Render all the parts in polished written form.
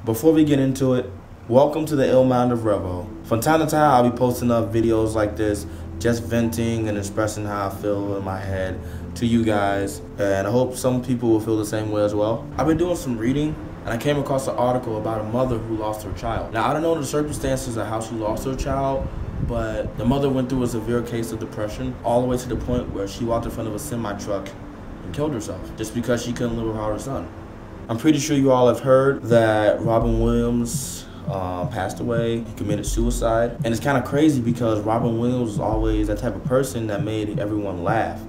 Before we get into it, welcome to the Ill Mind of REVO. From time to time, I'll be posting up videos like this, just venting and expressing how I feel in my head to you guys, and I hope some people will feel the same way as well. I've been doing some reading, and I came across an article about a mother who lost her child. Now, I don't know the circumstances of how she lost her child, but the mother went through a severe case of depression, all the way to the point where she walked in front of a semi-truck and killed herself, just because she couldn't live without her son. I'm pretty sure you all have heard that Robin Williams passed away. He committed suicide. And it's kind of crazy because Robin Williams was always that type of person that made everyone laugh.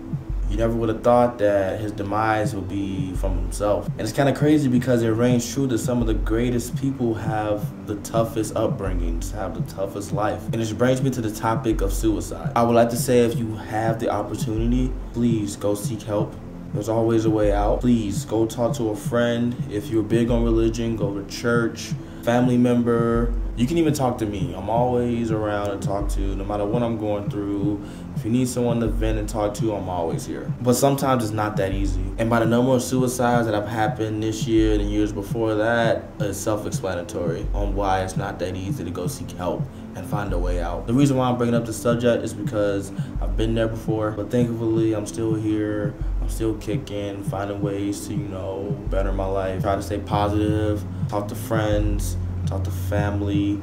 You never would have thought that his demise would be from himself. And it's kind of crazy because it rings true that some of the greatest people have the toughest upbringings, have the toughest life. And it brings me to the topic of suicide. I would like to say, if you have the opportunity, please go seek help. There's always a way out. Please go talk to a friend. If you're big on religion, go to church, family member. You can even talk to me. I'm always around to talk to, no matter what I'm going through. If you need someone to vent and talk to, I'm always here. But sometimes it's not that easy. And by the number of suicides that have happened this year and years before that, it's self-explanatory on why it's not that easy to go seek help and find a way out. The reason why I'm bringing up this subject is because I've been there before, but thankfully I'm still here. I'm still kicking, finding ways to, better my life. Try to stay positive, talk to friends, talk to family.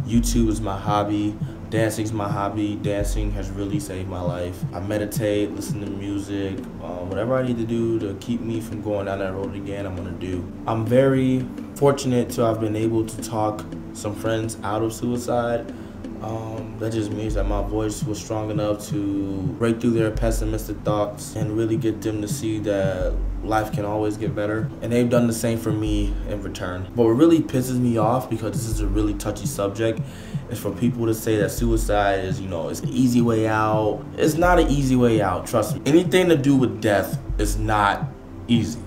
YouTube is my hobby. Dancing is my hobby. Dancing has really saved my life. I meditate, listen to music, whatever I need to do to keep me from going down that road again, I'm gonna do. I'm very fortunate to have been able to talk some friends out of suicide. That just means that my voice was strong enough to break through their pessimistic thoughts and really get them to see that life can always get better. And they've done the same for me in return. But what really pisses me off, because this is a really touchy subject, is for people to say that suicide is, it's an easy way out. It's not an easy way out, trust me. Anything to do with death is not easy,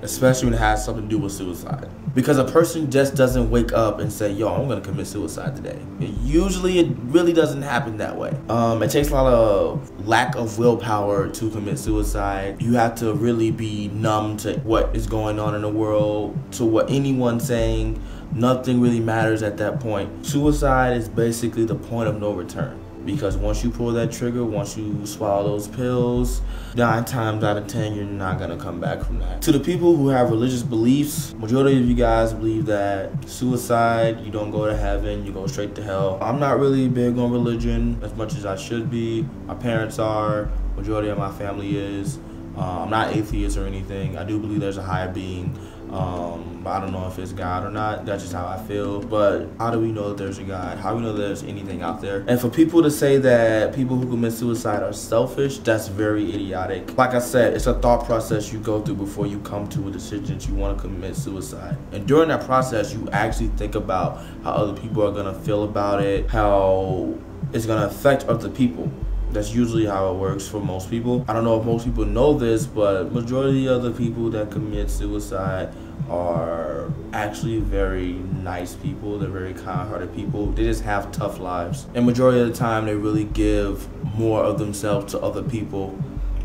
especially when it has something to do with suicide. Because a person just doesn't wake up and say, yo, I'm gonna commit suicide today. It really doesn't happen that way. It takes a lot of lack of willpower to commit suicide. You have to really be numb to what is going on in the world, to what anyone's saying. Nothing really matters at that point. Suicide is basically the point of no return. Because once you pull that trigger, once you swallow those pills, 9 times out of 10, you're not gonna come back from that. To the people who have religious beliefs, majority of you guys believe that suicide, you don't go to heaven, you go straight to hell. I'm not really big on religion as much as I should be. My parents are, majority of my family is. I'm not atheist or anything. I do believe there's a higher being. But I don't know if it's God or not. That's just how I feel. But how do we know that there's a God? How do we know that there's anything out there? And for people to say that people who commit suicide are selfish, that's very idiotic. Like I said, it's a thought process you go through before you come to a decision that you want to commit suicide. And during that process, you actually think about how other people are going to feel about it, how it's going to affect other people. That's usually how it works for most people. I don't know if most people know this, but majority of the people that commit suicide are actually very nice people. They're very kind-hearted people. They just have tough lives. And majority of the time, they really give more of themselves to other people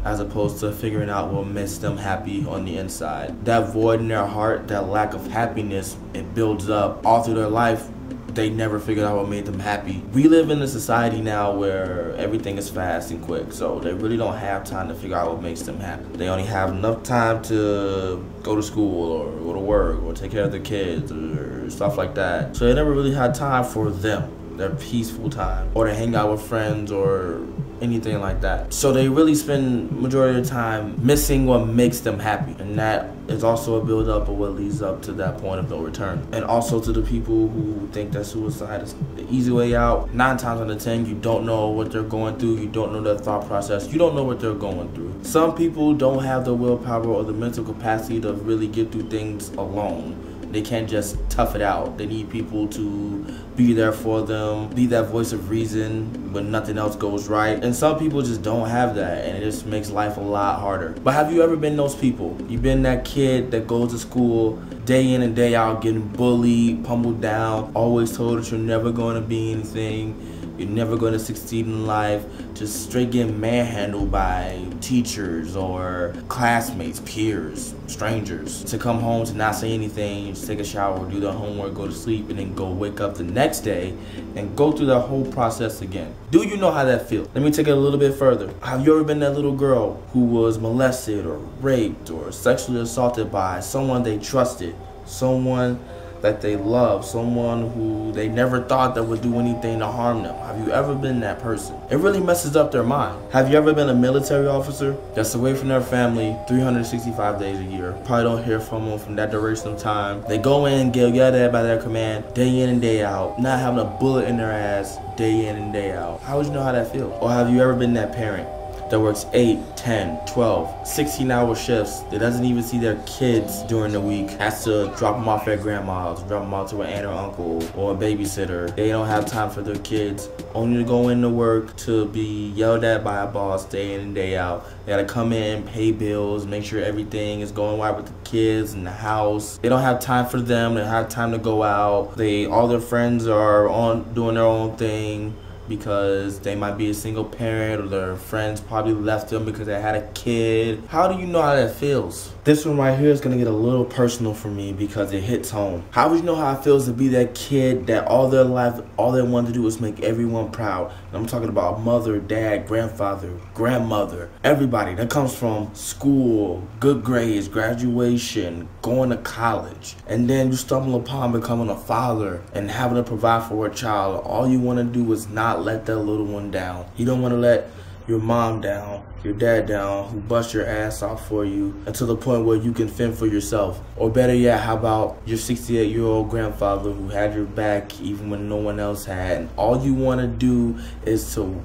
as opposed to figuring out what makes them happy on the inside. That void in their heart, that lack of happiness, it builds up all through their life. They never figured out what made them happy. We live in a society now where everything is fast and quick, so they really don't have time to figure out what makes them happy. They only have enough time to go to school or go to work or take care of their kids or stuff like that. So they never really had time for them, their peaceful time, or to hang out with friends or anything like that. So they really spend majority of the time missing what makes them happy. And that is also a build-up of what leads up to that point of no return. And also to the people who think that suicide is the easy way out, 9 times out of 10, you don't know what they're going through. You don't know their thought process. You don't know what they're going through. Some people don't have the willpower or the mental capacity to really get through things alone. They can't just tough it out. They need people to be there for them, be that voice of reason when nothing else goes right. And some people just don't have that, and it just makes life a lot harder. But have you ever been those people? You've been that kid that goes to school day in and day out, getting bullied, pummeled down, always told that you're never going to be anything. you're never going to succeed in life, just straight getting manhandled by teachers or classmates, peers, strangers, to come home to not say anything, just take a shower, do their homework, go to sleep, and then go wake up the next day and go through that whole process again. Do you know how that feels? Let me take it a little bit further. Have you ever been that little girl who was molested or raped or sexually assaulted by someone they trusted, someone that they love, someone who they never thought that would do anything to harm them? Have you ever been that person? It really messes up their mind. Have you ever been a military officer that's away from their family 365 days a year? Probably don't hear from them from that duration of time. They go in, get yelled at by their command day in and day out, not having a bullet in their ass day in and day out. How would you know how that feels? Or have you ever been that parent that works 8, 10, 12, 16-hour shifts, that doesn't even see their kids during the week, has to drop them off at grandma's, drop them off to an aunt or uncle or a babysitter. They don't have time for their kids, only to go into work to be yelled at by a boss day in and day out. They gotta come in, pay bills, make sure everything is going right with the kids in the house. They don't have time for them, they don't have time to go out. All their friends are on doing their own thing, because they might be a single parent, or their friends probably left them because they had a kid. How do you know how that feels? This one right here is gonna get a little personal for me because it hits home. How would you know how it feels to be that kid that all their life, all they wanted to do was make everyone proud? And I'm talking about mother, dad, grandfather, grandmother, everybody that comes from school, good grades, graduation, going to college, and then you stumble upon becoming a father and having to provide for a child. All you want to do is not let that little one down. You don't want to let your mom down, your dad down, who bust your ass off for you until the point where you can fend for yourself. Or better yet, how about your 68-year-old grandfather who had your back even when no one else had, and all you want to do is to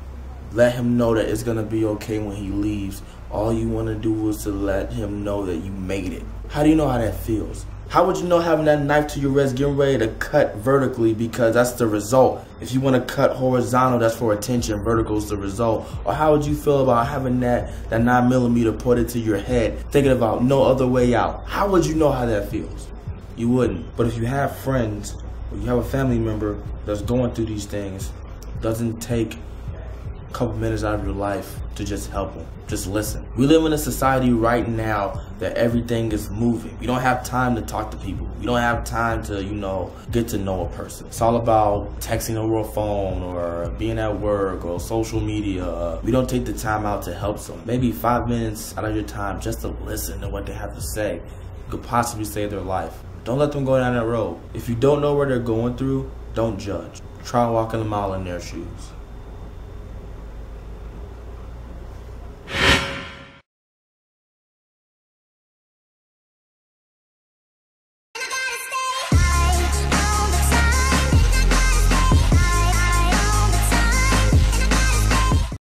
let him know that it's gonna be okay when he leaves. All you want to do is to let him know that you made it. How do you know how that feels? How would you know having that knife to your wrist, getting ready to cut vertically, because that's the result? If you want to cut horizontal, that's for attention, vertical is the result. Or how would you feel about having that 9mm pointed to your head, thinking about no other way out? How would you know how that feels? You wouldn't. But if you have friends, or you have a family member that's going through these things, it doesn't take a couple minutes out of your life to just help them. Just listen. We live in a society right now that everything is moving. You don't have time to talk to people. You don't have time to, get to know a person. It's all about texting over a phone or being at work or social media. We don't take the time out to help someone. Maybe 5 minutes out of your time just to listen to what they have to say could possibly save their life. Don't let them go down that road. If you don't know what they're going through, don't judge. Try walking a mile in their shoes.